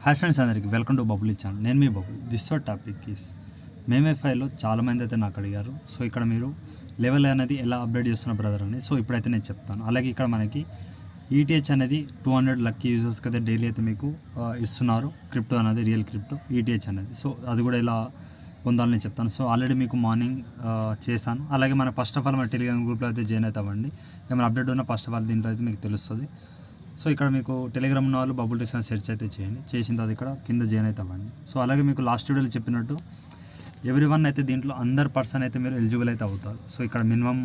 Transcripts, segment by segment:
Hi friends, అందరికి welcome to bubble channel. నేను మీ bubble. This topic is మేమేఫైలో చాలామంది అయితే నాకు అడిగారు. సో ఇక్కడ మీరు లెవెల్ అనేది ఎలా అప్డేట్ చేస్తున్న బ్రదర్ అని. సో ఇప్పుడైతే నేను చెప్తాను. అలాగే ఇక్కడ మనకి ఈటీహెచ్ అనేది 200 లక్కీ యూజర్స్కి అయితే డైలీ అయితే మీకు ఇస్తున్నారు. క్రిప్టో అనేది రియల్ క్రిప్టో ఈటీహెచ్ అనేది. సో అది కూడా ఎలా పొందాలని చెప్తాను. సో ఆల్రెడీ మీకు మార్నింగ్ చేశాను. అలాగే మన ఫస్ట్ ఆఫ్ ఆల్ మన టెలిగ్రామ్ గ్రూప్లో అయితే జాయిన్ అవుతామండి. ఏమైనా అప్డేట్ ఉన్నా ఫస్ట్ ఆఫ్ ఆల్ దీంట్లో అయితే మీకు తెలుస్తుంది. సో ఇక్కడ మీకు టెలిగ్రామ్ ఉన్న వాళ్ళు బబుల్ టీస్ అని సెర్చ్ అయితే చేయండి. చేసిన తర్వాత ఇక్కడ కింద జాయిన్ అవుతామండి. సో అలాగే మీకు లాస్ట్ వీడియోలో చెప్పినట్టు ఎవ్రీవన్ అయితే దీంట్లో అందరు పర్సన్ అయితే మీరు ఎలిజిబుల్ అయితే అవుతారు. సో ఇక్కడ మినిమమ్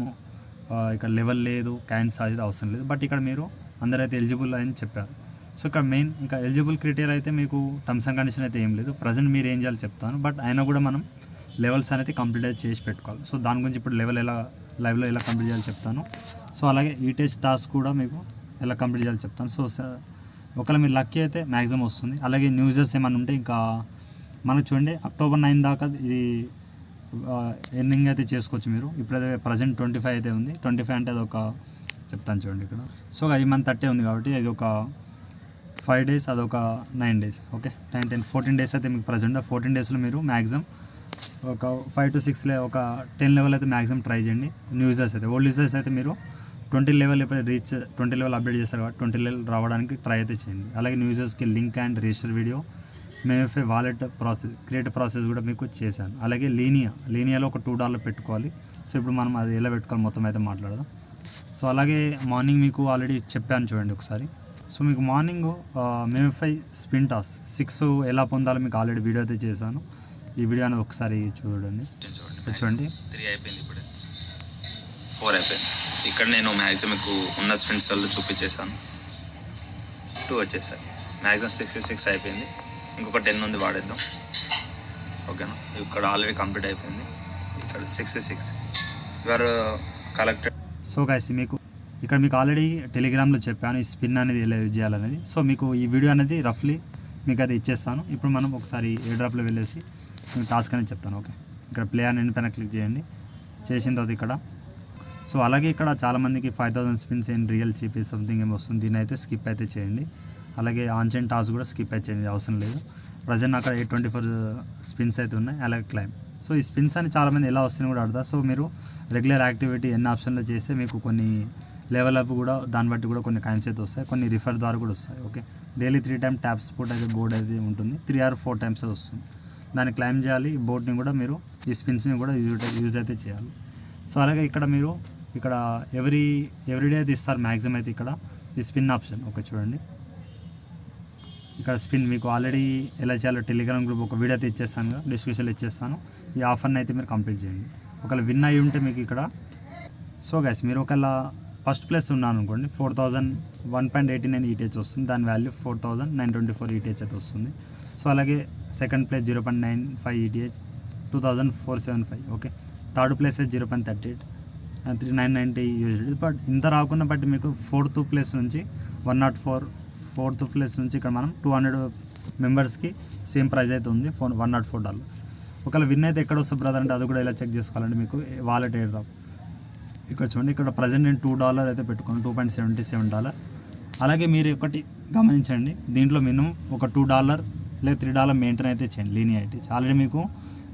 ఇక్కడ లెవెల్ లేదు, క్యాన్స్ అయితే అవసరం లేదు. బట్ ఇక్కడ మీరు అందరైతే ఎలిజిబుల్ అని చెప్పారు. సో ఇక్కడ మెయిన్ ఇంకా ఎలిజిబుల్ క్రైటీరియా అయితే మీకు టర్మ్స్ అండ్ కండిషన్ అయితే ఏం లేదు. ప్రజెంట్ మీరు ఏం చేయాలో చెప్తాను. బట్ అయినా కూడా మనం లెవెల్స్ అనేది కంప్లీట్ అయితే చేసి పెట్టుకోవాలి. సో దాని గురించి ఇప్పుడు లెవెల్ ఎలా లైవ్లో ఎలా కంప్లీట్ చేయాలో చెప్తాను. సో అలాగే ఈటీహెచ్ టాస్క్ కూడా మీకు ఎలా కంప్లీట్ చేయాలో చెప్తాను. సో ఒకవేళ మీరు లక్కీ అయితే మ్యాక్సిమం వస్తుంది. అలాగే న్యూజెస్ ఏమైనా ఉంటే ఇంకా మనకు చూడండి October 9 దాకా ఇది ఎర్నింగ్ అయితే చేసుకోవచ్చు మీరు. ఇప్పుడైతే ప్రజెంట్ 25 అయితే ఉంది. 25 అంటే అది ఒక చెప్తాను చూడండి ఇక్కడ. సో ఈ మంత్ 30 ఉంది కాబట్టి ఇది ఒక 5 డేస్, అదొక 9 డేస్. ఓకే 14 డేస్ అయితే మీకు ప్రజెంట్. 14 డేస్లో మీరు మ్యాక్సిమం ఒక 5 to 6 ఒక 10 లెవెల్ అయితే మ్యాక్సిమం ట్రై చేయండి. న్యూ యూజర్స్ అయితే. ఓల్డ్ యూజర్స్ అయితే మీరు 20 లెవెల్ ఎప్పుడు రీచ్ 20 లెవెల్ అప్డేట్ చేస్తారు కాబట్టి 20 లెవెల్ రావడానికి ట్రై అయితే చేయండి. అలాగే న్యూ యూజర్స్కి link and register video, MemeFi wallet process create process కూడా మీకు చేశాను. అలాగే లీనియాలో ఒక $2 పెట్టుకోవాలి. సో ఇప్పుడు మనం అది ఎలా పెట్టుకోవాలి మొత్తం అయితే మాట్లాడదాం. సో అలాగే మార్నింగ్ మీకు ఆల్రెడీ చెప్పాను చూడండి ఒకసారి. సో మీకు మార్నింగ్ మేమేఫై స్పిన్ టాస్ 6 ఎలా పొందాలో మీకు ఆల్రెడీ వీడియో అయితే చేశాను. ఈ వీడియో అనేది ఒకసారి చూడండి. 3 అయిపోయింది, ఇప్పుడు 4 అయిపోయింది. ఇక్కడ నేను మ్యాక్సిమం మీకు ఉన్న స్పిన్స్ వల్ల చూపించేసాను. 2 వచ్చేసాయి. మ్యాక్సిమం 66 అయిపోయింది. ఇంకొక 10 ఉంది, వాడేద్దాం. ఓకేనా. ఇక్కడ ఆల్రెడీ కంప్లీట్ అయిపోయింది. ఇక్కడ 66 యువర్ కలెక్టెడ్. సో గైస్ మీకు ఇక్కడ మీకు ఆల్రెడీ టెలిగ్రామ్లో చెప్పాను ఈ స్పిన్ అనేది ఎలా యూజ్ చేయాలనేది. సో మీకు ఈ వీడియో అనేది రఫ్లీ మీకు అది ఇచ్చేస్తాను. ఇప్పుడు మనం ఒకసారి ఏ డ్రాప్లో వెళ్ళేసి మీకు టాస్క్ అనేది చెప్తాను. ఓకే ఇక్కడ ప్లే అని పైన క్లిక్ చేయండి. చేసిన తర్వాత ఇక్కడ సో అలాగే ఇక్కడ చాలామందికి 5000 spins in real cheap something ఏమి వస్తుంది. దీని అయితే స్కిప్ అయితే చేయండి. అలాగే ఆన్చైన్ టాస్క్ కూడా స్కిప్ అయితే చేయండి, అవసరం లేదు. ప్రజెంట్ అక్కడ 824 స్పిన్స్ అయితే ఉన్నాయి. అలాగే క్లైమ్. సో ఈ స్పిన్స్ అని చాలామంది ఎలా వస్తున్నాయి కూడా అర్థం. సో మీరు రెగ్యులర్ యాక్టివిటీ ఎన్ని ఆప్షన్లో చేస్తే మీకు కొన్ని లెవెల్ అప్ కూడా దాన్ని బట్టి కూడా కొన్ని కాయిన్స్ అయితే వస్తాయి, కొన్ని రిఫర్ ద్వారా కూడా వస్తాయి. Okay daily 3 time tap sport అయితే బోర్డ్ అయితే ఉంటుంది. 3 or 4 టైమ్స్ వస్తుంది. దాన్ని క్లైమ్ చేయాలి. ఈ బోర్డ్ని కూడా మీరు ఈ స్పిన్స్ని కూడా యూజ్ అయితే చేయాలి. సో అలాగే ఇక్కడ మీరు ఇక్కడ ఎవ్రీడే అయితే ఇస్తారు మ్యాక్సిమం అయితే ఇక్కడ ఈ స్పిన్ ఆప్షన్. ఓకే చూడండి ఇక్కడ స్పిన్ మీకు ఆల్రెడీ ఎలా చేయాలో టెలిగ్రామ్ గ్రూప్ ఒక వీడియో అయితే ఇచ్చేస్తాను, డిస్క్రిప్షన్లో ఇచ్చేస్తాను. ఈ ఆఫర్ని అయితే మీరు కంప్లీట్ చేయండి. ఒకవేళ విన్ అయ్యి ఉంటే మీకు ఇక్కడ సో గైస్ మీరు ఒకవేళ ఫస్ట్ ప్లేస్ ఉన్నాను అనుకోండి 4001.89 ఈటీహెచ్ వస్తుంది. దాని వాల్యూ 4924 ఈటీహెచ్ అయితే వస్తుంది. సో అలాగే second place 0.95 ETH 2475. Okay third place 0.38 3990 యూజెడ్. బట్ ఇంత రాకుండా బట్టి మీకు ఫోర్త్ ప్లేస్ నుంచి 104 ఫోర్త్ ప్లేస్ నుంచి ఇక్కడ మనం 200 మెంబర్స్కి సేమ్ ప్రైజ్ అయితే ఉంది, $104. ఒకవేళ విన్ అయితే ఎక్కడ వస్తుంది బ్రదర్ అంటే అది కూడా ఎలా చెక్ చేసుకోవాలంటే మీకు వాలెట్ ఎయిర్ డ్రాప్ ఇక్కడ చూడండి. ఇక్కడ ప్రజెంట్ నేను $2 అయితే పెట్టుకున్నాను, $2.77. అలాగే మీరు ఒకటి గమనించండి, దీంట్లో మినిమం ఒక $2 లేదా $3 మెయింటైన్ అయితే చేయండి లీనియారిటీ. ఆల్రెడీ మీకు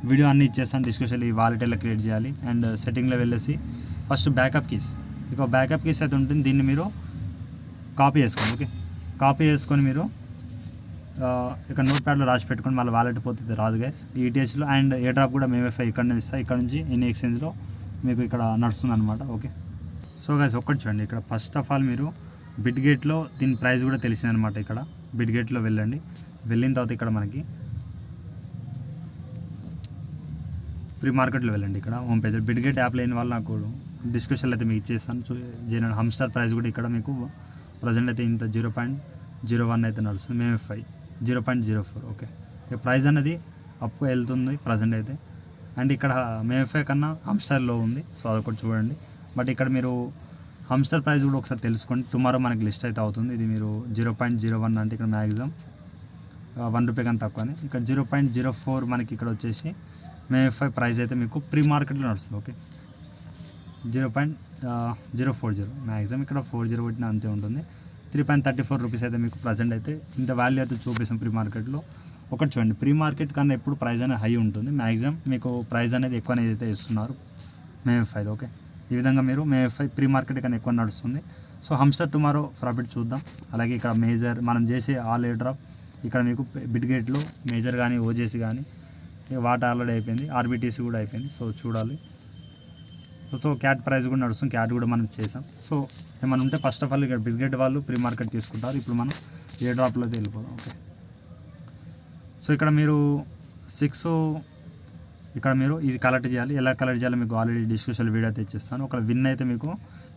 వీడియో అన్నీ ఇచ్చేస్తాను డిస్క్రిప్షన్లో. ఈ వాలెట్ ఎలా క్రియేట్ చేయాలి అండ్ సెట్టింగ్లో వెళ్ళేసి ఫస్ట్ బ్యాకప్ కీస్, ఇక బ్యాకప్ కీస్ అయితే ఉంటుంది. దీన్ని మీరు కాపీ చేసుకోండి. ఓకే కాపీ చేసుకొని మీరు ఇక నోట్ ప్యాడ్లో రాసి పెట్టుకొని మళ్ళీ వాలెట్ పోతుంది రాదు గైస్ ఈటీహెచ్లో. అండ్ ఏ డ్రాప్ కూడా మేమేఫై ఇక్కడ నుంచి ఇస్తాయి. ఇక్కడ నుంచి ఎన్ని ఎక్స్చేంజ్లో మీకు ఇక్కడ నడుస్తుంది అనమాట. ఓకే సో గైస్ ఒక్కటి చూడండి, ఇక్కడ ఫస్ట్ ఆఫ్ ఆల్ మీరు బిట్గేట్లో దీని ప్రైస్ కూడా తెలిసిందనమాట. ఇక్కడ బిట్గేట్లో వెళ్ళండి. వెళ్ళిన తర్వాత ఇక్కడ మనకి ప్రీ మార్కెట్లో వెళ్ళండి. ఇక్కడ హోమ్ పేజ్ బిట్గేట్ యాప్ లేని వాళ్ళు నాకు డిస్క్రిప్షన్లో అయితే మీకు ఇచ్చేస్తాను. జనరల్ హమ్స్టార్ ప్రైస్ కూడా ఇక్కడ మీకు ప్రజెంట్ అయితే ఇంత 0.01 అయితే నడుస్తుంది. మేమేఫై 0.04. ఓకే ఈ ప్రైస్ అనేది అప్ వెళ్తుంది ప్రజెంట్ అయితే. అండ్ ఇక్కడ మేమేఫై కన్నా హమ్స్టార్లో ఉంది. సో అదొకటి చూడండి. బట్ ఇక్కడ మీరు హమ్స్టార్ ప్రైస్ కూడా ఒకసారి తెలుసుకోండి. టుమారో మనకి లిస్ట్ అయితే అవుతుంది. ఇది మీరు 0.01 అంటే ఇక్కడ మ్యాక్సిమం ₹1 కన్నా తక్కువని. ఇక్కడ 0.04 మనకి ఇక్కడ వచ్చేసి మేమేఫై ప్రైస్ అయితే మీకు ప్రీ మార్కెట్లో నడుస్తుంది. ఓకే 0.040 మ్యాక్సిమం ఇక్కడ 40 పెట్టిన అంతే ఉంటుంది. 3.34 రూపీస్ అయితే మీకు ప్రజెంట్ అయితే ఇంత వాల్యూ అయితే చూపిస్తాం ప్రీ మార్కెట్లో. ఒకటి చూడండి, ప్రీ మార్కెట్ కన్నా ఎప్పుడు ప్రైస్ అనేది హై ఉంటుంది. మ్యాక్సిమం మీకు ప్రైస్ అనేది ఎక్కువ అనేది అయితే ఇస్తున్నారు మేఎఫ్ఐ. ఓకే, ఈ విధంగా మీరు మేఎఫ్ఐ ప్రీ మార్కెట్ కన్నా ఎక్కువ నడుస్తుంది. సో హంస్టర్ టుమారో ప్రాఫిట్ చూద్దాం. అలాగే ఇక్కడ మేజర్ మనం చేసే ఆల్ ఎయిర్ డ్రాప్ ఇక్కడ మీకు బిడ్గేట్లో మేజర్ కానీ ఓజేసీ కానీ వాట్ ఆల్రెడీ అయిపోయింది, ఆర్బిటీసీ కూడా అయిపోయింది. సో చూడాలి. సో క్యాట్ ప్రైస్ కూడా నడుస్తుంది, క్యాట్ కూడా మనం చేసాం. సో ఏమైనా ఉంటే ఫస్ట్ ఆఫ్ ఆల్ ఇక్కడ బిడ్గేట్ వాళ్ళు ప్రీ మార్కెట్ తీసుకుంటారు. ఇప్పుడు మనం ఎయిర్ డ్రాప్లో అయితే వెళ్ళిపోదాం. ఓకే, సో ఇక్కడ మీరు 6 ఇక్కడ మీరు ఇది కలెక్ట్ చేయాలి. ఎలా కలెక్ట్ చేయాలో మీకు ఆల్రెడీ డిస్క్రిప్షన్లో వీడియో అయితే ఇచ్చేస్తాను. ఒక విన్ అయితే మీకు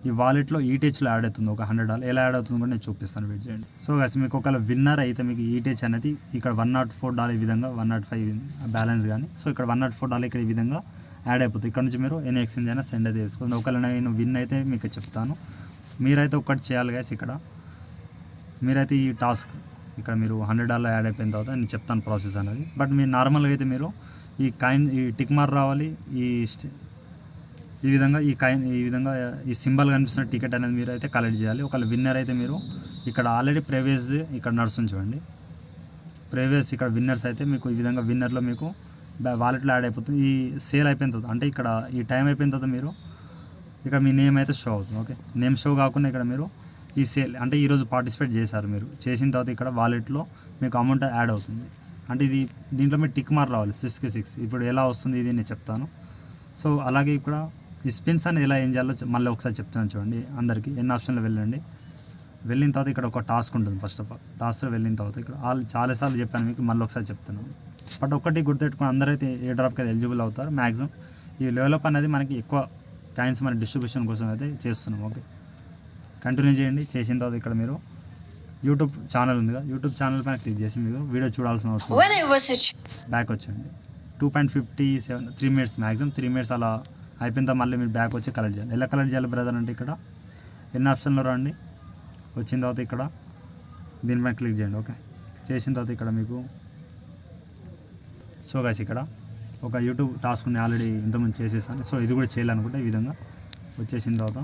ఈ వాలెట్లో ఈటీహెచ్లో యాడ్ అవుతుంది, ఒక $100 ఎలా యాడ్ అవుతుందో కూడా నేను చూపిస్తాను, వెయిట్ చేయండి. సో గైస్ మీకు ఒకవేళ విన్నర్ అయితే మీకు ఈటీహెచ్ అనేది ఇక్కడ $104 ఈ విధంగా 105 బ్యాలెన్స్ కానీ, సో ఇక్కడ $104 ఇక్కడ ఈ విధంగా యాడ్ అయిపోతుంది. ఇక్కడ నుంచి మీరు ఎన్ని ఎక్స్చేంజ్ అయినా సెండ్ అయితే చేసుకోండి. ఒకవేళ నేను విన్ అయితే మీకు చెప్తాను. మీరైతే ఒకటి చేయాలి గైస్, ఇక్కడ మీరైతే ఈ టాస్క్ ఇక్కడ మీరు $100 యాడ్ అయిపోయిన తర్వాత నేను చెప్తాను ప్రాసెస్ అనేది. బట్ మీరు నార్మల్గా అయితే మీరు ఈ టిక్ మార్ రావాలి, ఈ విధంగా ఈ విధంగా ఈ సింబల్ కనిపిస్తున్న టికెట్ అనేది మీరు అయితే కలెక్ట్ చేయాలి. ఒకవేళ విన్నర్ అయితే మీరు ఇక్కడ ఆల్రెడీ ప్రీవియస్ ఇక్కడ నడుస్తుంది చూడండి, ప్రీవియస్ ఇక్కడ విన్నర్స్ అయితే మీకు ఈ విధంగా విన్నర్లో మీకు వాలెట్లో యాడ్ అయిపోతుంది. ఈ సేల్ అయిపోయిన తర్వాత అంటే ఇక్కడ ఈ టైం అయిపోయిన తర్వాత మీరు ఇక్కడ మీ నేమ్ అయితే షో అవుతుంది. ఓకే, నేమ్ షో కాకుండా ఇక్కడ మీరు ఈ సేల్ అంటే ఈరోజు పార్టిసిపేట్ చేశారు, మీరు చేసిన తర్వాత ఇక్కడ వాలెట్లో మీకు అమౌంట్ యాడ్ అవుతుంది. అంటే ఇది దీంట్లో మీరు టిక్ మార్ రావాలి 6కి 6. ఇప్పుడు ఎలా వస్తుంది ఇది నేను చెప్తాను. సో అలాగే ఇక్కడ ఈ స్పిన్స్ అనేది ఎలా ఏం చేయాలో మళ్ళీ ఒకసారి చెప్తాను చూడండి. అందరికీ ఎన్ని ఆప్షన్లో వెళ్ళండి. వెళ్ళిన తర్వాత ఇక్కడ ఒక టాస్క్ ఉంటుంది. ఫస్ట్ ఆఫ్ ఆల్ టాస్క్లో వెళ్ళిన తర్వాత ఇక్కడ చాలాసార్లు చెప్పాను మీకు, మళ్ళీ ఒకసారి చెప్తున్నాను. బట్ ఒకటి గుర్తుపెట్టుకుని అందరైతే ఏ డ్రాప్కి అయితే ఎలిజిబుల్ అవుతారు. మ్యాక్సిమం ఈ డెవలప్ అనేది మనకి ఎక్కువ కాయిన్స్ మన డిస్ట్రిబ్యూషన్ కోసం అయితే చేస్తున్నాం. ఓకే, కంటిన్యూ చేయండి. చేసిన తర్వాత ఇక్కడ మీరు యూట్యూబ్ ఛానల్ ఉంది కదా, యూట్యూబ్ ఛానల్ పైన క్లిక్ చేసి మీరు వీడియో చూడాల్సిన అవసరం బ్యాక్ వచ్చండి. 2.57 3 మినిట్స్ మ్యాక్సిమం 3 మినిట్స్ అలా అయిపోయిన తర్వాత మళ్ళీ మీరు బ్యాక్ వచ్చి కలెక్ట్ చేయాలి. ఎలా కలెక్ట్ చేయాలి బ్రదర్ అంటే ఇక్కడ ఎన్ని ఆప్షన్లో రండి. వచ్చిన తర్వాత ఇక్కడ దీనిపైన క్లిక్ చేయండి. ఓకే, చేసిన తర్వాత ఇక్కడ మీకు సో గైస్ ఇక్కడ ఒక యూట్యూబ్ టాస్క్ ఉంది, ఆల్రెడీ ఇంతకుముందు చేసేసాను. సో ఇది కూడా చేయాలనుకుంటే ఈ విధంగా వచ్చేసిన తర్వాత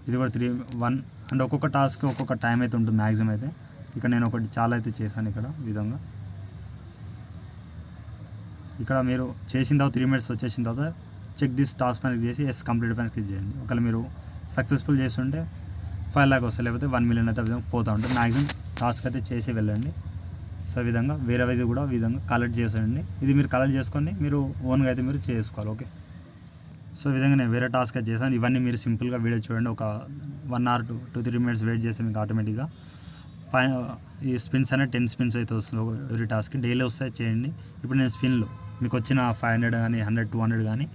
ఇది కూడా 3-1 అండ్ ఒక్కొక్క టాస్క్ ఒక్కొక్క టైం అయితే ఉంటుంది మ్యాక్సిమం అయితే. ఇక్కడ నేను ఒకటి చాలా అయితే చేశాను ఇక్కడ ఈ విధంగా. ఇక్కడ మీరు చేసిన తర్వాత 3 మినిట్స్ వచ్చేసిన తర్వాత చెక్ దిస్ టాస్క్ పైన చేసి ఎస్ కంప్లీట్ పైన క్లిక్ చేయండి. ఒకవేళ మీరు సక్సెస్ఫుల్ చేస్తుంటే 5 లాక్ వస్తాయి, లేకపోతే 1 మిలియన్ అయితే విధంగా పోతూ ఉంటుంది. మ్యాక్సిమం టాస్క్ అయితే చేసి వెళ్ళండి. సో ఈ విధంగా వేరేది కూడా ఈ విధంగా కలెక్ట్ చేసేయండి. ఇది మీరు కలెక్ట్ చేసుకొని మీరు ఓన్గా అయితే మీరు చేసుకోవాలి. ఓకే, సో ఈ విధంగా నేను వేరే టాస్క్ అయితే చేశాను. ఇవన్నీ మీరు సింపుల్గా వీడియో చూడండి. ఒక 1 hour to 2-3 minutes వెయిట్ చేస్తే మీకు ఆటోమేటిక్గా ఈ స్పిన్స్ అనేది 10 స్పిన్స్ అయితే వస్తుంది ఎవ్రీ టాస్క్. డైలీ వస్తాయి చేయండి. ఇప్పుడు నేను స్పిన్లో మీకు వచ్చిన 500 కానీ 100 200 కానీ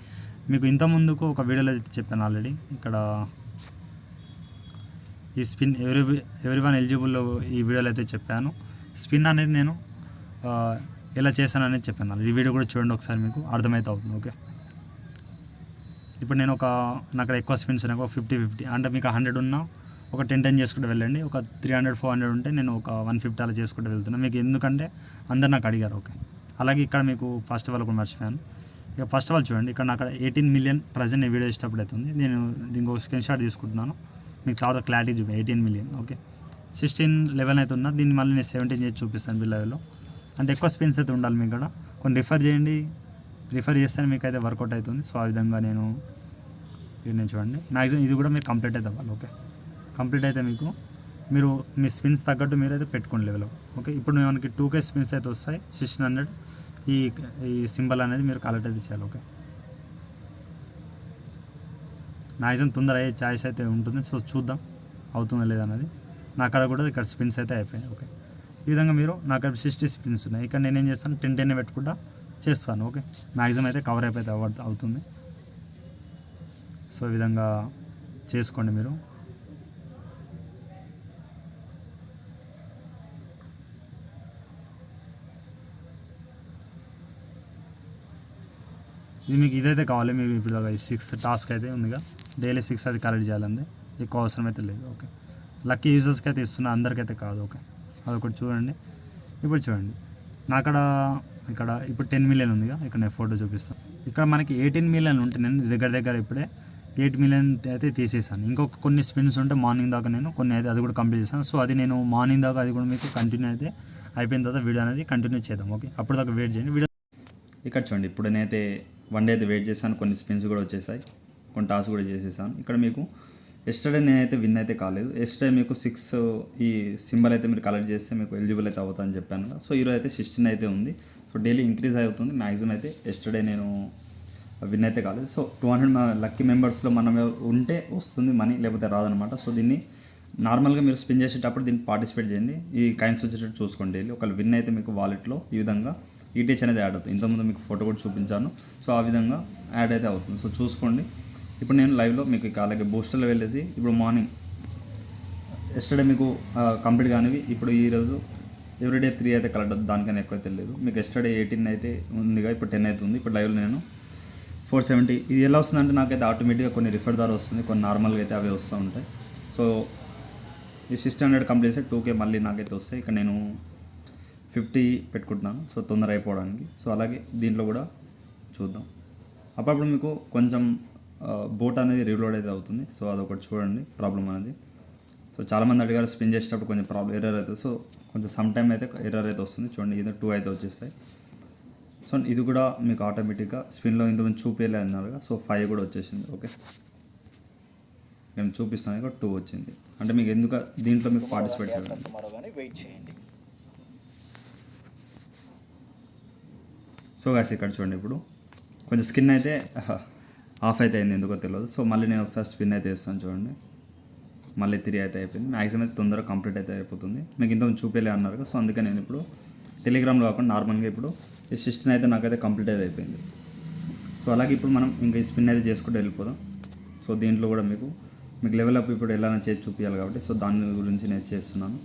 మీకు ఇంత ముందుకు ఒక వీడియోలో అయితే చెప్పాను ఆల్రెడీ. ఇక్కడ ఈ స్పిన్ ఎవరి ఎలిజిబుల్ ఈ వీడియోలో అయితే చెప్పాను. స్పిన్ అనేది నేను ఎలా చేశాను అనేది చెప్పాను. ఈ వీడియో కూడా చూడండి ఒకసారి, మీకు అర్థమైతే అవుతుంది. ఓకే, ఇప్పుడు నేను నాకు ఎక్కువ స్పిన్స్ ఉన్నాయి, ఒక 50-50 అంటే మీకు 100 ఉన్నా ఒక 10 చేసుకుంటూ వెళ్ళండి. ఒక 300-400 ఉంటే నేను ఒక 150 అలా చేసుకుంటూ వెళ్తున్నాను మీకు, ఎందుకంటే అందరు నాకు అడిగారు. ఓకే, అలాగే ఇక్కడ మీకు ఫస్ట్ ఆఫ్ ఆల్ కూడా మర్చిపోయాను. ఇక ఫస్ట్ ఆఫ్ ఆల్ చూడండి, ఇక్కడ నాకు 18 మిలియన్ ప్రజెంట్ నేను వీడియో ఇష్టపడి అవుతుంది. నేను దీనికి ఒక స్క్రీన్ షాట్ తీసుకుంటున్నాను, మీకు చాలా క్లారిటీ చూపి 18 మిలియన్. ఓకే, 16-11 అయితే ఉన్నా, దీన్ని మళ్ళీ నేను 17 చేసి చూపిస్తాను బిల్ లెవెల్లో. అంటే ఎక్కువ స్పిన్స్ అయితే ఉండాలి మీకు ఇక్కడ. కొన్ని రిఫర్ చేయండి, రిఫర్ చేస్తేనే మీకు అయితే వర్కౌట్ అవుతుంది. సో ఆ విధంగా నేను చూడండి మ్యాక్సిమం ఇది కూడా మీరు కంప్లీట్ అయితే అవ్వాలి. ఓకే, కంప్లీట్ అయితే మీరు మీ స్పిన్స్ తగ్గట్టు మీరు అయితే పెట్టుకోండి లెవెల్లో. ఓకే, ఇప్పుడు మనకి 2K స్పిన్స్ అయితే వస్తాయి. 1600 ఈ సింబల్ అనేది మీరు కలెక్ట్ అయితే చేయాలి. ఓకే, మ్యాక్సిమం తొందర అయ్యే ఛాయిస్ అయితే ఉంటుంది. సో చూద్దాం అవుతుందా లేదన్నది. నా అక్కడ కూడా ఇక్కడ స్పిన్స్ అయితే అయిపోయాయి. ఓకే, ఈ విధంగా మీరు నాకు 60 స్పిన్స్ ఉన్నాయి. ఇక్కడ నేనేం చేస్తాను 10 పెట్టుకుంటా చేస్తాను. ఓకే, మ్యాక్సిమం అయితే కవర్ అయిపోతే అవుతుంది. సో ఈ విధంగా చేసుకోండి మీరు. ఇది మీకు ఇదైతే కావాలి. మీరు ఇప్పుడు 6 టాస్క్ అయితే ఉందిగా, డైలీ 6 అది కలెక్ట్ చేయాలండి, ఎక్కువ అవసరం అయితే లేదు. ఓకే, లక్కీ యూజర్స్కి అయితే ఇస్తున్నా, అందరికైతే కాదు. ఓకే, అదొకటి చూడండి. ఇప్పుడు చూడండి నా ఇక్కడ ఇప్పుడు 10 మిలియన్ ఉందిగా, ఇక్కడ నేను ఫోటో చూపిస్తాను. ఇక్కడ మనకి 18 మిలియన్ ఉంటే నేను దగ్గర ఇప్పుడే 8 మిలియన్ అయితే తీసేసాను. ఇంకొక కొన్ని స్పిన్స్ ఉంటే మార్నింగ్ దాకా నేను కొన్ని అయితే అది కూడా కంప్లీట్ చేశాను. సో అది నేను మార్నింగ్ దాకా అది కూడా మీకు కంటిన్యూ అయితే అయిపోయిన తర్వాత వీడియో అనేది కంటిన్యూ చేద్దాం. ఓకే, అప్పుడు దాకా వెయిట్ చేయండి. వీడియో ఇక్కడ చూడండి, ఇప్పుడు నేనైతే 1 డే అయితే వెయిట్ చేశాను. కొన్ని స్పిన్స్ కూడా వచ్చేసాయి, కొన్ని టాస్ కూడా చేసేసాను. ఇక్కడ మీకు ఎస్టర్డే నేనైతే విన్ అయితే కాలేదు. ఎస్టర్డే మీకు 6 ఈ సింబల్ అయితే మీరు కలెక్ట్ చేస్తే మీకు ఎలిజిబుల్ అయితే అవుతుందని చెప్పాను కదా. సో ఈరోజు అయితే 16 అయితే ఉంది. సో డైలీ ఇంక్రీజ్ అవుతుంది. మ్యాక్సిమం అయితే ఎస్టర్డే నేను విన్ అయితే కాలేదు. సో 200 లక్కీ మెంబర్స్లో మనం ఉంటే వస్తుంది మనీ, లేకపోతే రాదనమాట. సో దీన్ని నార్మల్గా మీరు స్పిన్ చేసేటప్పుడు దీన్ని పార్టిసిపేట్ చేయండి. ఈ కాయిన్స్ వచ్చేటట్టు చూసుకోండి డైలీ. ఒకవేళ విన్ అయితే మీకు వాలెట్లో ఈ విధంగా ఈటీహెచ్ అనేది యాడ్ అవుతుంది. ఇంతకుముందు మీకు ఫోటో కూడా చూపించాను. సో ఆ విధంగా యాడ్ అయితే అవుతుంది. సో చూసుకోండి. ఇప్పుడు నేను లైవ్లో మీకు అలాగే బూస్టర్లో వెళ్ళేసి ఇప్పుడు మార్నింగ్ ఎస్టర్డే మీకు కంప్లీట్ కానివి ఇప్పుడు ఈరోజు ఎవ్రీడే 3 అయితే కలెక్ట్ అవుతుంది. దానికన్నా ఎక్కువ తెలియదు. మీకు ఎస్టర్డే 18 అయితే ఉందిగా, ఇప్పుడు 10 అవుతుంది. ఇప్పుడు లైవ్లో నేను 470. ఇది ఎలా వస్తుందంటే నాకైతే ఆటోమేటిక్గా కొన్ని రిఫర్ ద్వారా వస్తుంది, కొన్ని నార్మల్గా అయితే అవి వస్తూ ఉంటాయి. సో ఈ 600 కంప్లీట్ చేస్తే 2K మళ్ళీ నాకైతే వస్తాయి. ఇక్కడ నేను 50 పెట్టుకుంటున్నాను, సో తొందర అయిపోవడానికి. సో అలాగే దీంట్లో కూడా చూద్దాం. అప్పుడప్పుడు మీకు కొంచెం బోట్ అనేది రీలోడ్ అయితే అవుతుంది. సో అదొకటి చూడండి ప్రాబ్లం అనేది. సో చాలామంది అడిగారు స్పిన్ చేసేటప్పుడు కొంచెం ఎర్రర్ అవుతుంది. సో కొంచెం సమ్ టైం అయితే ఎర్రర్ అయితే వస్తుంది. చూడండి, ఇది 2 అయితే వచ్చేస్తాయి. సో ఇది కూడా మీకు ఆటోమేటిక్గా స్పిన్లో ఇంతమంది చూపించలే అన్నారుగా. సో 5 కూడా వచ్చేసింది. ఓకే, నేను చూపిస్తాను. ఇక్కడ 2 వచ్చింది. అంటే మీకు ఎందుకు దీంట్లో మీకు పార్టిసిపేట్ చేయండి. సో గాస్ ఇక్కడ చూడండి, ఇప్పుడు కొంచెం స్కిన్ అయితే ఆఫ్ అయితే అయింది, ఎందుకో తెలియదు. సో మళ్ళీ నేను ఒకసారి స్పిన్ అయితే వేస్తాను. చూడండి, మళ్ళీ 3 అయితే అయిపోయింది. మ్యాక్సిమం అయితే తొందరగా కంప్లీట్ అయితే అయిపోతుంది. మీకు ఇంతకుముందు చూపేలే అన్నారు. సో అందుకే నేను ఇప్పుడు టెలిగ్రామ్లో కాకుండా నార్మల్గా ఇప్పుడు ఈ 16 అయితే నాకైతే కంప్లీట్ అయితే అయిపోయింది. సో అలాగే ఇప్పుడు మనం ఇంకా ఈ స్పిన్ అయితే చేసుకుంటూ వెళ్ళిపోదాం. సో దీంట్లో కూడా మీకు లెవెల్ అప్ ఇప్పుడు ఎలా చేసి చూపించాలి కాబట్టి సో దాని గురించి నేను చేస్తున్నాను.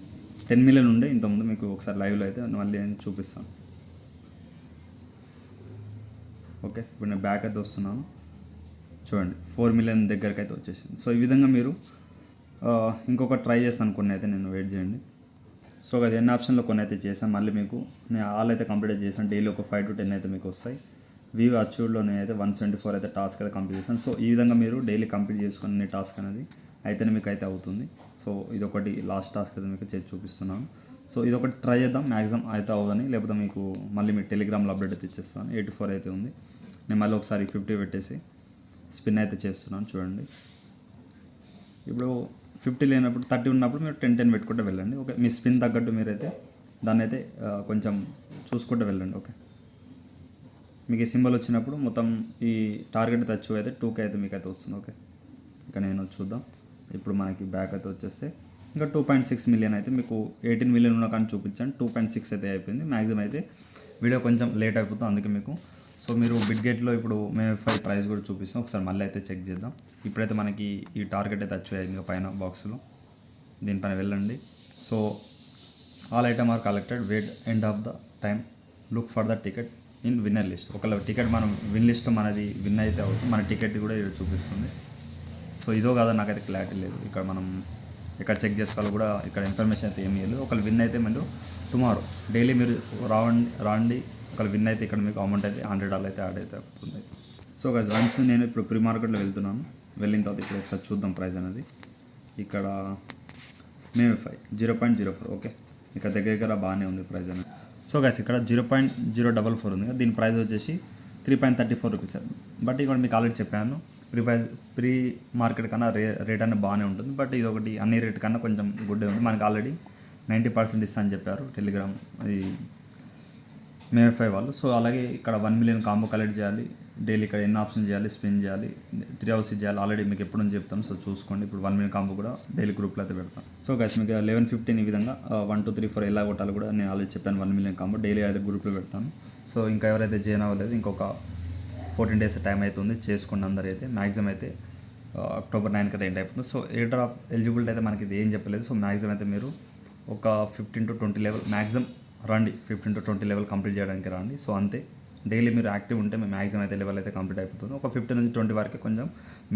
10 మిలియన్ ఉండే ఇంతకుముందు, మీకు ఒకసారి లైవ్లో అయితే మళ్ళీ నేను చూపిస్తాను. ఓకే, ఇప్పుడు నేను బ్యాక్ అయితే వస్తున్నాను. చూడండి, 4 మిలియన్ దగ్గరికి అయితే వచ్చేసింది. సో ఈ విధంగా మీరు ఇంకొక ట్రై చేస్తాను. కొన్ని అయితే నేను వెయిట్ చేయండి. సో అది ఎన్ని ఆప్షన్లో కొన్ని అయితే చేశాను. మళ్ళీ మీకు నేను ఆల్ అయితే కంప్లీట్ చేశాను. డైలీ ఒక 5 to 10 అయితే మీకు వస్తాయి. వ్యూ అచీవ్డ్లో నేనైతే 174 అయితే టాస్క్ అయితే కంప్లీట్ చేశాను. సో ఈ విధంగా మీరు డైలీ కంప్లీట్ చేసుకునే టాస్క్ అనేది అయితేనే మీకు అయితే అవుతుంది. సో ఇదొకటి లాస్ట్ టాస్క్ అయితే మీకు చేసి చూపిస్తున్నాను. సో ఇదొకటి ట్రై చేద్దాం, మ్యాక్సిమం అయితే అవ్వదని, లేకపోతే మీకు మళ్ళీ మీ టెలిగ్రామ్లో అప్డేట్ అయితే ఇచ్చేస్తాను. 84 అయితే ఉంది. నేను మళ్ళీ ఒకసారి 50 పెట్టేసి స్పిన్ అయితే చేస్తున్నాను. చూడండి, ఇప్పుడు 50 లేనప్పుడు 30 ఉన్నప్పుడు మీరు 10 పెట్టుకుంటూ వెళ్ళండి. ఓకే, మీ స్పిన్ తగ్గట్టు మీరైతే దాన్ని అయితే కొంచెం చూసుకుంటూ వెళ్ళండి. ఓకే, మీకు ఈ సింబల్ వచ్చినప్పుడు మొత్తం ఈ టార్గెట్ టచ్ అయితే 2K అయితే మీకు అయితే వస్తుంది. ఓకే, ఇక నేను చూద్దాం. ఇప్పుడు మనకి బ్యాక్ అయితే వచ్చేస్తే ఇంకా 2.6 మిలియన్ అయితే మీకు 18 మిలియన్ ఉన్న కానీ చూపించాను. 2.6 అయితే అయిపోయింది. మ్యాక్సిమం అయితే వీడియో కొంచెం లేట్ అయిపోతుంది, అందుకే మీకు. సో మీరు బిడ్గేట్లో ఇప్పుడు మేము 5 ప్రైస్ కూడా చూపిస్తాం. ఒకసారి మళ్ళీ అయితే చెక్ చేద్దాం. ఇప్పుడైతే మనకి ఈ టార్గెట్ అయితే వచ్చాయి ఇంకా పైన బాక్స్లో, దీనిపైన వెళ్ళండి. So all item are collected, wait end of the time, look for the ticket in winner list. ఒకవేళ టికెట్ మనం విన్ లిస్ట్లో మనది విన్ అయితే అవుతుంది, మన టికెట్ కూడా ఇక్కడ చూపిస్తుంది. సో ఇదో కాదా నాకైతే క్లారిటీ లేదు. ఇక్కడ మనం ఇక్కడ చెక్ చేసుకోవాలి కూడా, ఇక్కడ ఇన్ఫర్మేషన్ అయితే ఏమీ లేదు. ఒకవేళ విన్ అయితే మీరు టుమారో డైలీ మీరు రాండి. ఒకవేళ విన్ అయితే ఇక్కడ మీకు అమౌంట్ అయితే $100 అయితే యాడ్ అయితే అవుతుంది. సో గైస్, వన్స్ నేను ఇప్పుడు ప్రీ మార్కెట్లో వెళ్తున్నాను. వెళ్ళిన తర్వాత ఇప్పుడు ఒకసారి చూద్దాం ప్రైస్ అనేది. ఇక్కడ మేము 0.04. ఓకే, ఇక్కడ దగ్గర బాగానే ఉంది ప్రైస్ అనేది. సో గైస్, ఇక్కడ 0.044 ఉంది. దీని ప్రైస్ వచ్చేసి 3.34 రూపీస్. బట్ ఇక్కడ మీకు ఆల్రెడీ చెప్పాను, ప్రీ మార్కెట్ కన్నా రేట్ అనేది బాగానే ఉంటుంది. బట్ ఇది ఒకటి అన్ని రేట్ కన్నా కొంచెం గుడ్డే ఉంది. మనకి ఆల్రెడీ 90% ఇస్తా అని చెప్పారు టెలిగ్రామ్ ఈ మేఫై వాళ్ళు. సో అలాగే ఇక్కడ 1 మిలియన్ కాంబో కలెక్ట్ చేయాలి. డైలీ ఇక్కడ ఎన్ని ఆప్షన్ చేయాలి, స్పిన్ చేయాలి, 3 అవర్స్ చేయాలి. ఆల్రెడీ మీకు ఎప్పుడు నుంచి చెప్తాను. సో చూసుకోండి. ఇప్పుడు 1 మిలియన్ కాంబో కూడా డైలీ గ్రూప్లో అయితే పెడతాను. సో గైస్, మీకు 11:15 ఈ విధంగా 1 2 3 4 ఎలా కొట్టాలి కూడా నేను ఆల్రెడీ చెప్పాను. 1 మిలియన్ కాంబో డైలీ అయితే గ్రూప్లో పెడతాను. సో ఇంకా ఎవరైతే జాయిన్ అవ్వలేదు, ఇంకొక 14 డేస్ టైం అయితే ఉంది. చేసుకోండి అందరూ అయితే. మ్యాక్సిమం అయితే October 9 అయితే ఎండ్ అయిపోతుంది. సో ఎయిర్ డ్రాప్ ఎలిజిబిలిటీ అయితే మనకి ఇది ఏం చెప్పలేదు. సో మ్యాక్సిమం అయితే మీరు ఒక 15 to 20 లెవెల్ మ్యాక్సిమం రండి. 15 to 20 లెవెల్ కంప్లీట్ చేయడానికి రండి. సో అంతే, డైలీ మీరు యాక్టివ్ ఉంటే మేము మ్యాక్సిమం అయితే లెవెల్ అయితే కంప్లీట్ అయిపోతుంది. ఒక 15 నుంచి 20 వరకు కొంచెం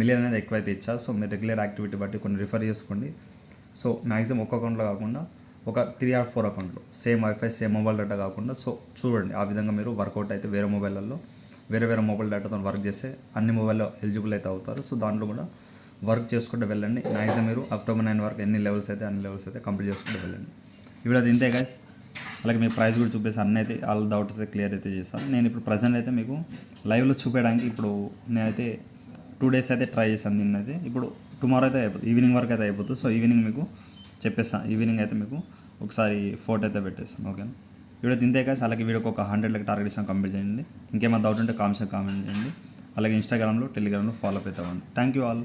మిలియన్ అనేది ఎక్కువ అయితే ఇచ్చారు. సో మీరు రెగ్యులర్ యాక్టివిటీ బట్టి కొన్ని రిఫర్ చేసుకోండి. సో మ్యాక్సిమం ఒక్క అకౌంట్లో కాకుండా ఒక 3 or 4 అకౌంట్లో same wifi same mobile data కాకుండా సో చూడండి. ఆ విధంగా మీరు వర్కౌట్ అయితే వేరే మొబైల్లో వేరే వేరే మొబైల్ డేటాతో వర్క్ చేస్తే అన్ని మొబైల్లో ఎలిజిబుల్ అయితే అవుతారు. సో దాంట్లో కూడా వర్క్ చేసుకుంటూ వెళ్ళండి. మ్యాక్సిమం మీరు అక్టోబర్ 9 వరకు ఎన్ని లెవెల్స్ అయితే అన్ని లెవెల్స్ అయితే కంప్లీట్ చేసుకుంటూ వెళ్ళండి. ఇప్పుడు అది ఇంతే గైస్. అలాగే మీ ప్రైస్ కూడా చూపేసి అన్నీ అయితే ఆల్ డౌట్స్ అయితే క్లియర్ అయితే చేస్తాను. నేను ఇప్పుడు ప్రజెంట్ అయితే మీకు లైవ్లో చూపించడానికి ఇప్పుడు నేనైతే 2 days అయితే ట్రై చేశాను. నిన్నైతే ఇప్పుడు టుమారో అయితే అయిపోతుంది, ఈవినింగ్ వరకు అయితే అయిపోతుంది. సో ఈవినింగ్ మీకు చెప్పేస్తాను. ఈవినింగ్ అయితే మీకు ఒకసారి ఫోటో అయితే పెట్టేస్తాను. ఓకేనా? వీడియో తింటే కాదు. అలాగే వీడియోకి ఒక 100 టార్గెట్ ఇస్తాను, కంప్లీట్ చేయండి. ఇంకేమైనా డౌట్ ఉంటే కామెంట్ చేయండి. అలాగే ఇన్స్టాగ్రామ్లో, టెలిగ్రామ్లో ఫాలో అప్ అవుతామండి. Thank you all.